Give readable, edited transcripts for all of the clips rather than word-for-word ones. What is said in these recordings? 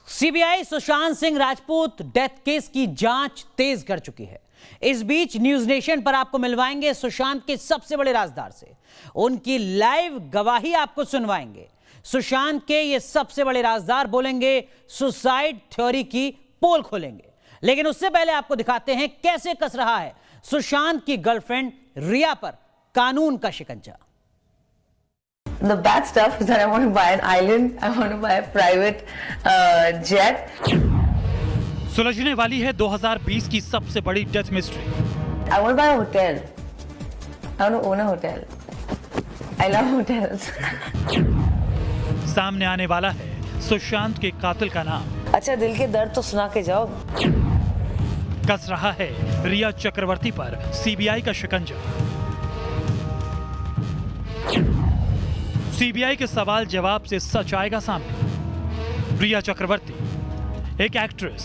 CBI Sushant Singh Rajput death case की जांच तेज कर चुकी है। इस बीच न्यूज नेशन पर आपको मिलवाएंगे सुशांत के सबसे बड़े राजदार से, उनकी लाइव गवाही आपको सुनवाएंगे। सुशांत के ये सबसे बड़े राजदार बोलेंगे, सुसाइड थ्योरी की पोल खोलेंगे। लेकिन उससे पहले आपको दिखाते हैं कैसे कस रहा है सुशांत की गर्लफ्रेंड रिया पर कानून का शिकंजा। The bad stuff is that I want to buy an island, I want to buy a private jet. सुलझने वाली है 2020 की सबसे बड़ी death mystery. I want to buy a hotel. I want to own a hotel. I love hotels. सामने आने वाला है सुशांत के कातिल का नाम। अच्छा, दिल के दर्द तो सुना के जाओ। कस रहा है रिया चक्रवर्ती पर सीबीआई का शिकंजा। सीबीआई के सवाल जवाब से सच आएगा सामने। रिया चक्रवर्ती एक एक्ट्रेस,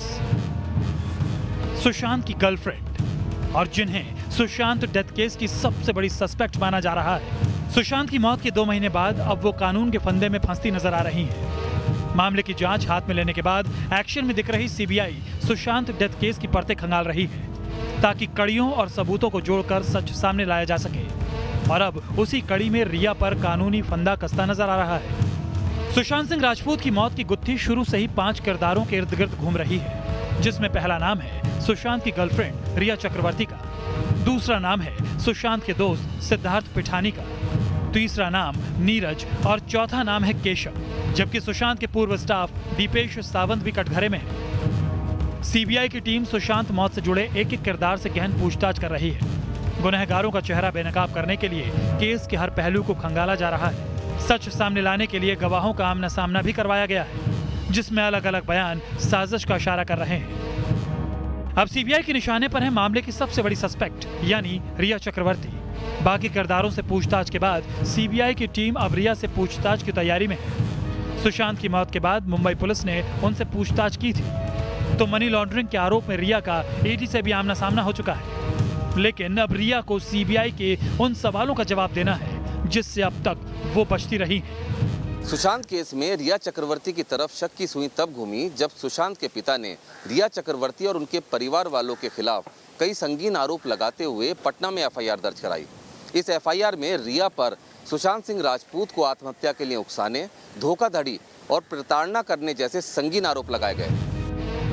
सुशांत की गर्लफ्रेंड और जिन्हें सुशांत डेथ केस की सबसे बड़ी सस्पेक्ट माना जा रहा है। सुशांत की मौत के 2 महीने बाद अब वो कानून के फंदे में फंसती नजर आ रही हैं। मामले की जांच हाथ में लेने के बाद एक्शन में दिख रही सीबीआई सुशांत डेथ केस की परतें खंगाल रही है ताकि कड़ियों और सबूतों को जोड़कर सच सामने लाया जा सके। और अब उसी कड़ी में रिया पर कानूनी फंदा कसता नजर आ रहा है। सुशांत सिंह राजपूत की मौत की गुत्थी शुरू से ही 5 किरदारों के इर्द गिर्द घूम रही है, जिसमें पहला नाम है सुशांत की गर्लफ्रेंड रिया चक्रवर्ती का, दूसरा नाम है सुशांत के दोस्त सिद्धार्थ पिठानी का, तीसरा नाम नीरज और चौथा नाम है केशव। जबकि सुशांत के पूर्व स्टाफ दीपेश सावंत भी कटघरे में है। सीबीआई की टीम सुशांत मौत से जुड़े एक एक किरदार से गहन पूछताछ कर रही है। गुनहगारों का चेहरा बेनकाब करने के लिए केस के हर पहलू को खंगाला जा रहा है। सच सामने लाने के लिए गवाहों का आमना सामना भी करवाया गया है, जिसमें अलग अलग बयान साजिश का इशारा कर रहे हैं। अब सीबीआई के निशाने पर है मामले की सबसे बड़ी सस्पेक्ट यानी रिया चक्रवर्ती। बाकी किरदारों से पूछताछ के बाद सीबीआई की टीम अब रिया से पूछताछ की तैयारी में है। सुशांत की मौत के बाद मुंबई पुलिस ने उनसे पूछताछ की थी, तो मनी लॉन्ड्रिंग के आरोप में रिया का ईडी से भी आमना सामना हो चुका है। लेकिन अब रिया को सीबीआई के उन सवालों का जवाब देना है जिससे अब तक वो बचती रही है। सुशांत केस में रिया चक्रवर्ती की तरफ शक की सुई तब घूमी जब सुशांत के पिता ने रिया चक्रवर्ती और उनके परिवार वालों के खिलाफ कई संगीन आरोप लगाते हुए पटना में एफआईआर दर्ज कराई। इस एफआईआर में रिया पर सुशांत सिंह राजपूत को आत्महत्या के लिए उकसाने, धोखाधड़ी और प्रताड़ना करने जैसे संगीन आरोप लगाए गए।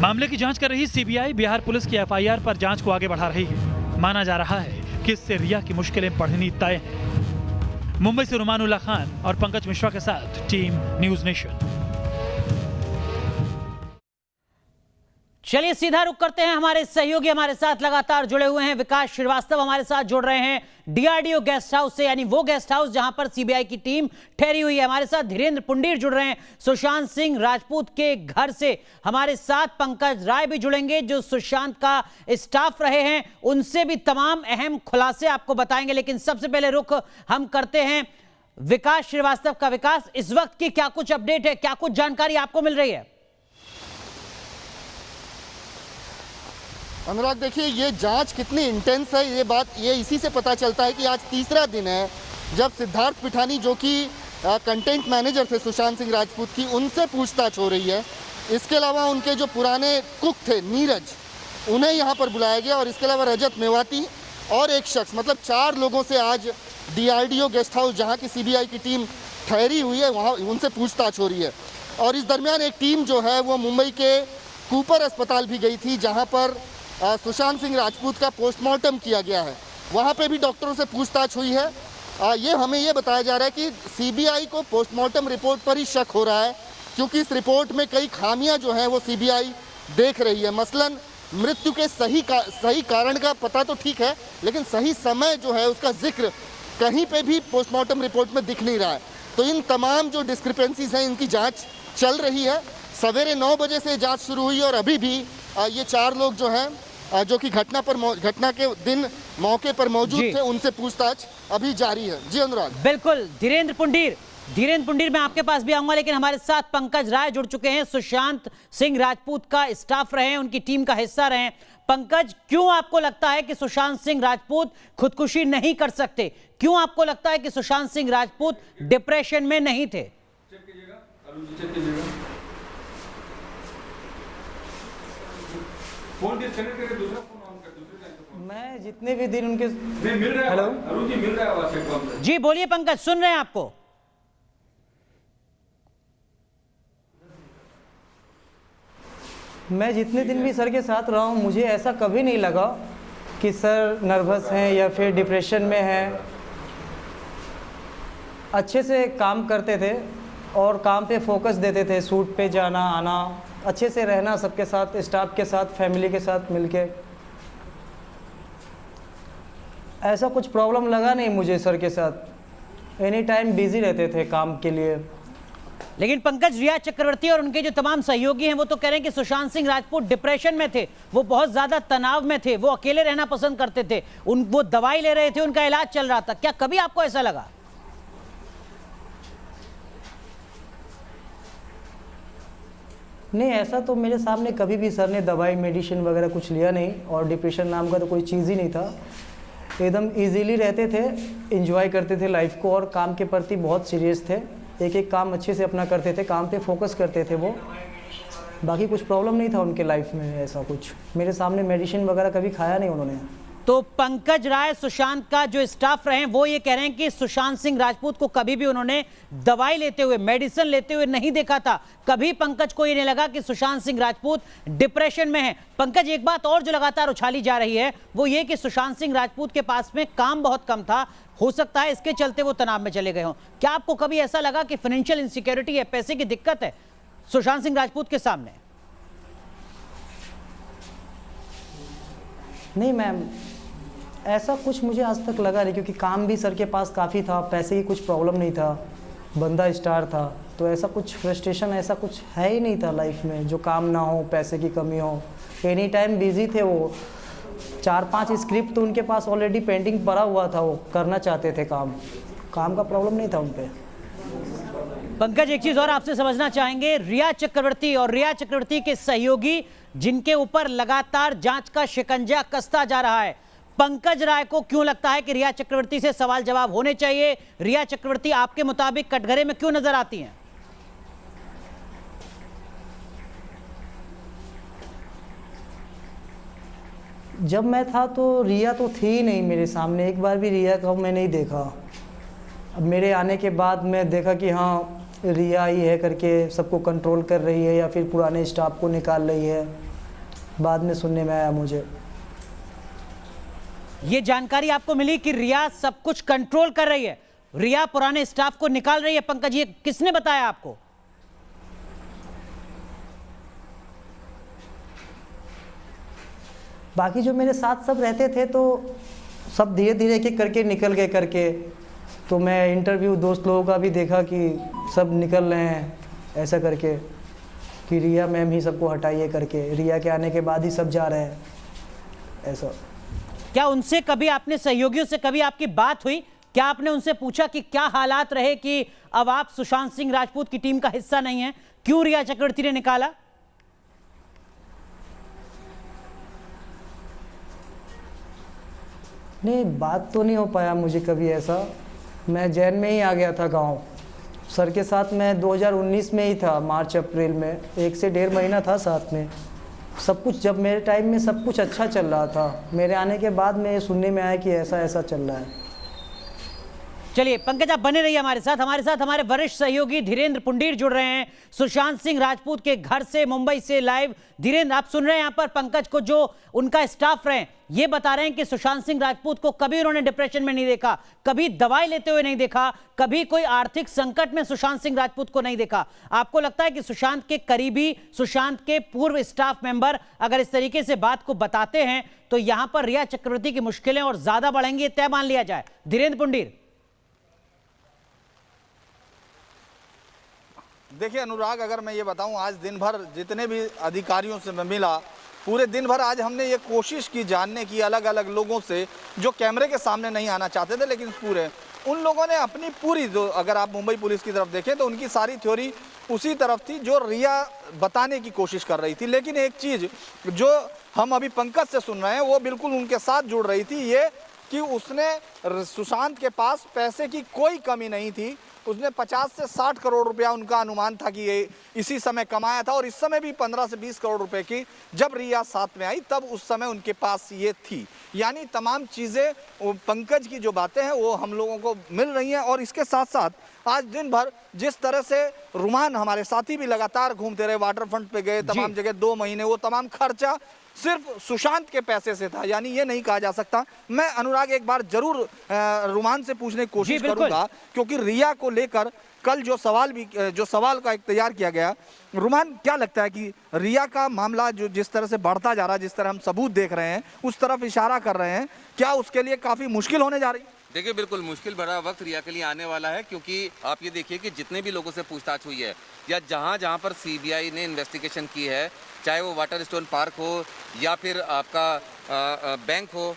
मामले की जांच कर रही सीबीआई बिहार पुलिस की एफआईआर पर जांच को आगे बढ़ा रही है। माना जा रहा है कि इससे रिया की मुश्किलें बढ़नी तय हैं। मुंबई से रुमानुल्लाह खान और पंकज मिश्रा के साथ टीम न्यूज नेशन। चलिए सीधा रुख करते हैं, हमारे सहयोगी हमारे साथ लगातार जुड़े हुए हैं। विकास श्रीवास्तव हमारे साथ जुड़ रहे हैं डीआरडीओ गेस्ट हाउस से, यानी वो गेस्ट हाउस जहां पर सीबीआई की टीम ठहरी हुई है। हमारे साथ धीरेन्द्र पुंडीर जुड़ रहे हैं सुशांत सिंह राजपूत के घर से। हमारे साथ पंकज राय भी जुड़ेंगे जो सुशांत का स्टाफ रहे हैं, उनसे भी तमाम अहम खुलासे आपको बताएंगे। लेकिन सबसे पहले रुख हम करते हैं विकास श्रीवास्तव का। विकास, इस वक्त की क्या कुछ अपडेट है, क्या कुछ जानकारी आपको मिल रही है? अनुराग, देखिए ये जांच कितनी इंटेंस है ये इसी से पता चलता है कि आज तीसरा दिन है जब सिद्धार्थ पिठानी जो कि कंटेंट मैनेजर थे सुशांत सिंह राजपूत की, उनसे पूछताछ हो रही है। इसके अलावा उनके जो पुराने कुक थे नीरज, उन्हें यहाँ पर बुलाया गया और इसके अलावा रजत मेवाती और एक शख्स, मतलब 4 लोगों से आज डीआरडीओ गेस्ट हाउस जहाँ की सीबीआई की टीम ठहरी हुई है वहाँ उनसे पूछताछ हो रही है। और इस दरमियान एक टीम जो है वो मुंबई के कूपर अस्पताल भी गई थी जहाँ पर सुशांत सिंह राजपूत का पोस्टमार्टम किया गया है। वहाँ पे भी डॉक्टरों से पूछताछ हुई है। ये हमें ये बताया जा रहा है कि सीबीआई को पोस्टमार्टम रिपोर्ट पर ही शक हो रहा है, क्योंकि इस रिपोर्ट में कई खामियां जो हैं वो सीबीआई देख रही है। मसलन मृत्यु के सही कारण का पता तो ठीक है, लेकिन सही समय जो है उसका जिक्र कहीं पे भी पोस्टमार्टम रिपोर्ट में दिख नहीं रहा है। तो इन तमाम जो डिस्क्रिपेंसीज हैं इनकी जाँच चल रही है। सवेरे 9 बजे से जाँच शुरू हुई और अभी भी ये 4 लोग जो हैं जो कि घटना के दिन मौके पर मौजूद थे, उनसे पूछताछ अभी जारी है। जी अनुराग। बिल्कुल धीरेन्द्र पुंडीर मैं आपके पास भी आऊंगा, लेकिन हमारे साथ पंकज राय जुड़ चुके हैं, सुशांत सिंह राजपूत का स्टाफ रहे हैं, उनकी टीम का हिस्सा रहे हैं। पंकज, क्यों आपको लगता है कि सुशांत सिंह राजपूत खुदकुशी नहीं कर सकते? क्यों आपको लगता है कि सुशांत सिंह राजपूत डिप्रेशन में नहीं थे? फोन डिस्कनेक्ट करके दूसरा फोन ऑन कर, दूसरे टाइम पे फोन मैं जितने भी दिन उनके मिल रहा है। हेलो अरुण जी मिल रहा है आवाज सेट पे। जी बोलिए पंकज, सुन रहे हैं आपको। मैं जितने दिन भी सर के साथ रहा हूँ मुझे ऐसा कभी नहीं लगा कि सर नर्वस हैं या फिर डिप्रेशन में हैं। अच्छे से काम करते थे और काम पे फोकस देते थे, शूट पे जाना आना, अच्छे से रहना सबके साथ, स्टाफ के साथ, फैमिली के साथ मिलके। ऐसा कुछ प्रॉब्लम लगा नहीं मुझे सर के साथ। एनी टाइम बिजी रहते थे काम के लिए। लेकिन पंकज, रिया चक्रवर्ती और उनके जो तमाम सहयोगी हैं वो तो कह रहे हैं कि सुशांत सिंह राजपूत डिप्रेशन में थे, वो बहुत ज्यादा तनाव में थे, वो अकेले रहना पसंद करते थे, वो दवाई ले रहे थे, उनका इलाज चल रहा था। क्या कभी आपको ऐसा लगा? नहीं, ऐसा तो मेरे सामने कभी भी सर ने दवाई मेडिसिन वगैरह कुछ लिया नहीं, और डिप्रेशन नाम का तो कोई चीज़ ही नहीं था। एकदम इजीली रहते थे, एंजॉय करते थे लाइफ को, और काम के प्रति बहुत सीरियस थे। एक एक काम अच्छे से अपना करते थे, काम पे फोकस करते थे वो। बाकी कुछ प्रॉब्लम नहीं था उनके लाइफ में। ऐसा कुछ मेरे सामने मेडिसिन वगैरह कभी खाया नहीं उन्होंने। तो पंकज राय, सुशांत का जो स्टाफ रहे, वो ये कह रहे हैं कि सुशांत सिंह राजपूत को कभी भी उन्होंने दवाई लेते हुए, मेडिसिन लेते हुए नहीं देखा था। कभी पंकज को ये नहीं लगा कि सुशांत सिंह राजपूत डिप्रेशन में है। पंकज, एक बात और जो लगातार उछाली जा रही है वो ये कि सुशांत सिंह राजपूत के पास में काम बहुत कम था, हो सकता है इसके चलते वो तनाव में चले गए हों। क्या आपको कभी ऐसा लगा कि फाइनेंशियल इनसिक्योरिटी है, पैसे की दिक्कत है सुशांत सिंह राजपूत के सामने? नहीं मैम, ऐसा कुछ मुझे आज तक लगा नहीं, क्योंकि काम भी सर के पास काफ़ी था, पैसे की कुछ प्रॉब्लम नहीं था, बंदा स्टार था, तो ऐसा कुछ फ्रस्ट्रेशन ऐसा कुछ है ही नहीं था लाइफ में जो काम ना हो, पैसे की कमी हो। एनी टाइम बिजी थे वो। 4-5 स्क्रिप्ट तो उनके पास ऑलरेडी पेंडिंग पड़ा हुआ था, वो करना चाहते थे काम का प्रॉब्लम नहीं था उन पर। पंकज, एक चीज और आपसे समझना चाहेंगे, रिया चक्रवर्ती और रिया चक्रवर्ती के सहयोगी जिनके ऊपर लगातार जांच का शिकंजा कसता जा रहा है, पंकज राय को क्यों लगता है कि रिया चक्रवर्ती से सवाल जवाब होने चाहिए? रिया चक्रवर्ती आपके मुताबिक कटघरे में क्यों नजर आती हैं? जब मैं था तो रिया तो थी ही नहीं मेरे सामने, एक बार भी रिया को मैं नहीं देखा। अब मेरे आने के बाद मैं देखा कि हाँ रिया ही है करके सबको कंट्रोल कर रही है, या फिर पुराने स्टाफ को निकाल रही है, बाद में सुनने में आया मुझे। ये जानकारी आपको मिली कि रिया सब कुछ कंट्रोल कर रही है, रिया पुराने स्टाफ को निकाल रही है। पंकज, ये किसने बताया आपको? बाकी जो मेरे साथ सब रहते थे तो सब धीरे धीरे एक एक करके निकल गए करके। तो मैं इंटरव्यू दोस्त लोगों का भी देखा कि सब निकल रहे हैं ऐसा करके, कि रिया मैम ही सबको हटाइए करके, रिया के आने के बाद ही सब जा रहे हैं ऐसा। क्या उनसे कभी, आपने सहयोगियों से कभी आपकी बात हुई? क्या आपने उनसे पूछा कि क्या हालात रहे कि अब आप सुशांत सिंह राजपूत की टीम का हिस्सा नहीं है? क्यों रिया चक्रवर्ती ने निकाला? नहीं, बात तो नहीं हो पाया मुझे कभी ऐसा। मैं जैन में ही आ गया था गांव। सर के साथ मैं 2019 में ही था, मार्च अप्रैल में, 1 से 1.5 महीना था साथ में। सब कुछ जब मेरे टाइम में सब कुछ अच्छा चल रहा था, मेरे आने के बाद में ये सुनने में आया कि ऐसा ऐसा चल रहा है। चलिए पंकज, आप बने रहिए हमारे साथ हमारे वरिष्ठ सहयोगी धीरेन्द्र पुंडीर जुड़ रहे हैं सुशांत सिंह राजपूत के घर से, मुंबई से लाइव। धीरेन्द्र, आप सुन रहे हैं यहाँ पर पंकज को, जो उनका स्टाफ रहे ये बता रहे हैं कि सुशांत सिंह राजपूत को कभी उन्होंने डिप्रेशन में नहीं देखा, कभी दवाई लेते हुए नहीं देखा, कभी कोई आर्थिक संकट में सुशांत सिंह राजपूत को नहीं देखा। आपको लगता है कि सुशांत के करीबी, सुशांत के पूर्व स्टाफ मेंबर अगर इस तरीके से बात को बताते हैं तो यहां पर रिया चक्रवर्ती की मुश्किलें और ज्यादा बढ़ेंगी, तय मान लिया जाए? धीरेन्द्र पुंडीर। देखिए अनुराग, अगर मैं ये बताऊं, आज दिन भर जितने भी अधिकारियों से मैं मिला, पूरे दिन भर आज हमने ये कोशिश की जानने की अलग अलग लोगों से जो कैमरे के सामने नहीं आना चाहते थे, लेकिन पूरे उन लोगों ने अपनी पूरी, जो अगर आप मुंबई पुलिस की तरफ देखें तो उनकी सारी थ्योरी उसी तरफ थी जो रिया बताने की कोशिश कर रही थी। लेकिन एक चीज़ जो हम अभी पंकज से सुन रहे हैं वो बिल्कुल उनके साथ जुड़ रही थी, ये कि उसने, सुशांत के पास पैसे की कोई कमी नहीं थी, उसने 50 से 60 करोड़ रुपया उनका अनुमान था कि ये इसी समय कमाया था, और इस समय भी 15 से 20 करोड़ रुपए की जब रिया साथ में आई तब उस समय उनके पास ये थी। यानी तमाम चीज़ें, पंकज की जो बातें हैं वो हम लोगों को मिल रही हैं। और इसके साथ साथ आज दिन भर जिस तरह से रुमान हमारे साथी भी लगातार घूमते रहे, वाटर फ्रंट पे गए, तमाम जगह 2 महीने, वो तमाम खर्चा सिर्फ सुशांत के पैसे से था। यानी ये नहीं कहा जा सकता। मैं अनुराग एक बार जरूर रुमान से पूछने की कोशिश करूंगा, क्योंकि रिया को लेकर कल जो सवाल का एक तैयार किया गया। रुमान, क्या लगता है कि रिया का मामला जो जिस तरह से बढ़ता जा रहा है, जिस तरह हम सबूत देख रहे हैं, उस तरफ इशारा कर रहे हैं, क्या उसके लिए काफी मुश्किल होने जा रही है? देखिए, बिल्कुल मुश्किल भरा वक्त रिया के लिए आने वाला है, क्योंकि आप ये देखिए कि जितने भी लोगों से पूछताछ हुई है या जहाँ पर सीबीआई ने इन्वेस्टिगेशन की है, चाहे वो वाटर स्टोन पार्क हो या फिर आपका बैंक हो,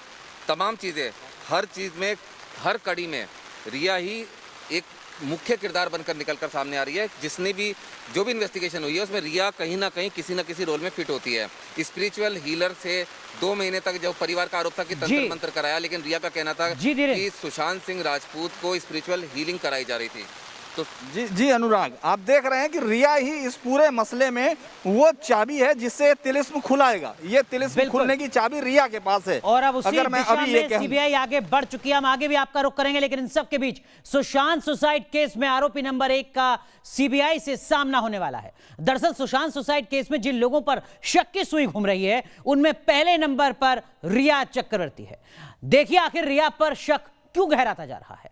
तमाम चीज़ें, हर चीज़ में, हर कड़ी में रिया ही एक मुख्य किरदार बनकर निकलकर सामने आ रही है। जिसने भी जो भी इन्वेस्टिगेशन हुई है उसमें रिया कहीं ना कहीं किसी न किसी रोल में फिट होती है। स्पिरिचुअल हीलर से 2 महीने तक जब परिवार का आरोप था कि तंत्र मंत्र कराया, लेकिन रिया का कहना था कि सुशांत सिंह राजपूत को स्पिरिचुअल हीलिंग कराई जा रही थी। तो जी अनुराग, आप देख रहे हैं कि रिया ही इस पूरे मसले में वो चाबी है जिससे तिलिस्म खुलाएगा। ये तिलिस्म खुलने की चाबी रिया के पास है। और अब उसी दिशा में सीबीआई आगे बढ़ चुकी है। हम आगे भी आपका रुख करेंगे, लेकिन इन सब के बीच सुशांत सुसाइड केस में आरोपी नंबर 1 का सीबीआई से सामना होने वाला है। दरअसल सुशांत सुसाइड केस में जिन लोगों पर शक की सुई घूम रही है, उनमें पहले नंबर पर रिया चक्रवर्ती है। देखिए आखिर रिया पर शक क्यों गहराता जा रहा है।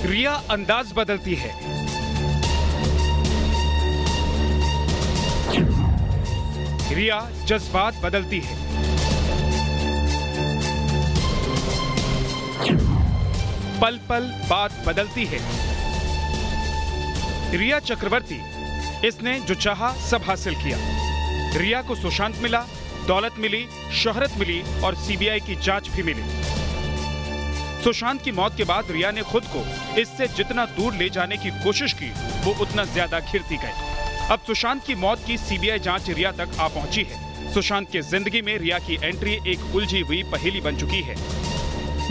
रिया अंदाज बदलती है, रिया जज्बात बदलती है, पल पल बात बदलती है। रिया चक्रवर्ती, इसने जो चाहा सब हासिल किया। रिया को सुशांत मिला, दौलत मिली, शोहरत मिली और सीबीआई की जांच भी मिली। सुशांत की मौत के बाद रिया ने खुद को इससे जितना दूर ले जाने की कोशिश की, वो उतना ज्यादा घिरती गई। अब सुशांत की मौत की सीबीआई जांच रिया तक आ पहुंची है। सुशांत की जिंदगी में रिया की एंट्री एक उलझी हुई पहेली बन चुकी है।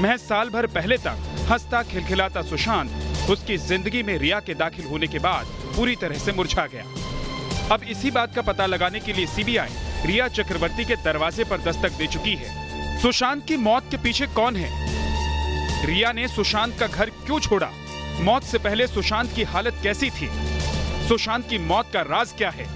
महज साल भर पहले तक हंसता खिलखिलाता सुशांत उसकी जिंदगी में रिया के दाखिल होने के बाद पूरी तरह से मुरझा गया। अब इसी बात का पता लगाने के लिए सीबीआई रिया चक्रवर्ती के दरवाजे पर दस्तक दे चुकी है। सुशांत की मौत के पीछे कौन है? रिया ने सुशांत का घर क्यों छोड़ा? मौत से पहले सुशांत की हालत कैसी थी? सुशांत की मौत का राज क्या है?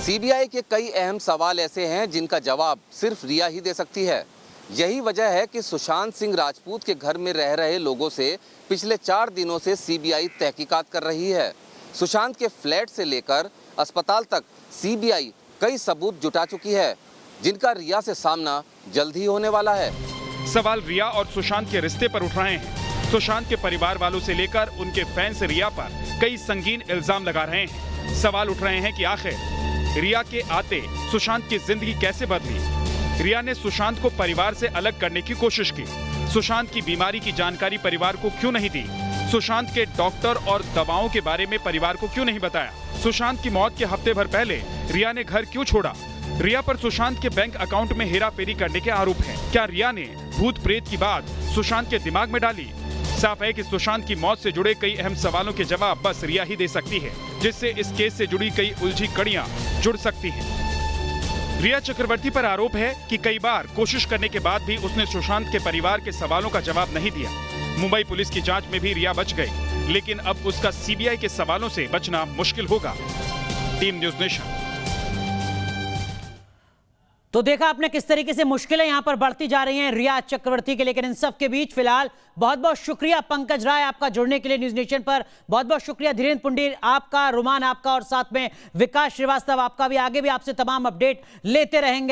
सीबीआई के कई अहम सवाल ऐसे हैं जिनका जवाब सिर्फ रिया ही दे सकती है। यही वजह है कि सुशांत सिंह राजपूत के घर में रह रहे लोगों से पिछले 4 दिनों से सीबीआई तहकीकात कर रही है। सुशांत के फ्लैट से लेकर अस्पताल तक सीबीआई कई सबूत जुटा चुकी है, जिनका रिया से सामना जल्द ही होने वाला है। सवाल रिया और सुशांत के रिश्ते पर उठ रहे हैं। सुशांत के परिवार वालों से लेकर उनके फैंस रिया पर कई संगीन इल्जाम लगा रहे हैं। सवाल उठ रहे हैं कि आखिर रिया के आते सुशांत की जिंदगी कैसे बदली? रिया ने सुशांत को परिवार से अलग करने की कोशिश की। सुशांत की बीमारी की जानकारी परिवार को क्यों नहीं दी? सुशांत के डॉक्टर और दवाओं के बारे में परिवार को क्यों नहीं बताया? सुशांत की मौत के हफ्ते भर पहले रिया ने घर क्यों छोड़ा? रिया पर सुशांत के बैंक अकाउंट में हेराफेरी करने के आरोप हैं। क्या रिया ने भूत प्रेत की बात सुशांत के दिमाग में डाली? साफ है कि सुशांत की मौत से जुड़े कई अहम सवालों के जवाब बस रिया ही दे सकती है, जिससे इस केस से जुड़ी कई उलझी कड़ियां जुड़ सकती हैं। रिया चक्रवर्ती पर आरोप है कि कई बार कोशिश करने के बाद भी उसने सुशांत के परिवार के सवालों का जवाब नहीं दिया। मुंबई पुलिस की जांच में भी रिया बच गई, लेकिन अब उसका सीबीआई के सवालों से बचना मुश्किल होगा। Team news nation. तो देखा आपने किस तरीके से मुश्किलें यहां पर बढ़ती जा रही हैं रिया चक्रवर्ती के, लेकिन इन सब के बीच फिलहाल बहुत बहुत शुक्रिया पंकज राय आपका जुड़ने के लिए न्यूज़ नेशन पर। बहुत बहुत शुक्रिया धीरेन्द्र पुंडीर आपका, रुमान आपका और साथ में विकास श्रीवास्तव आपका भी। आगे भी आपसे तमाम अपडेट लेते रहेंगे।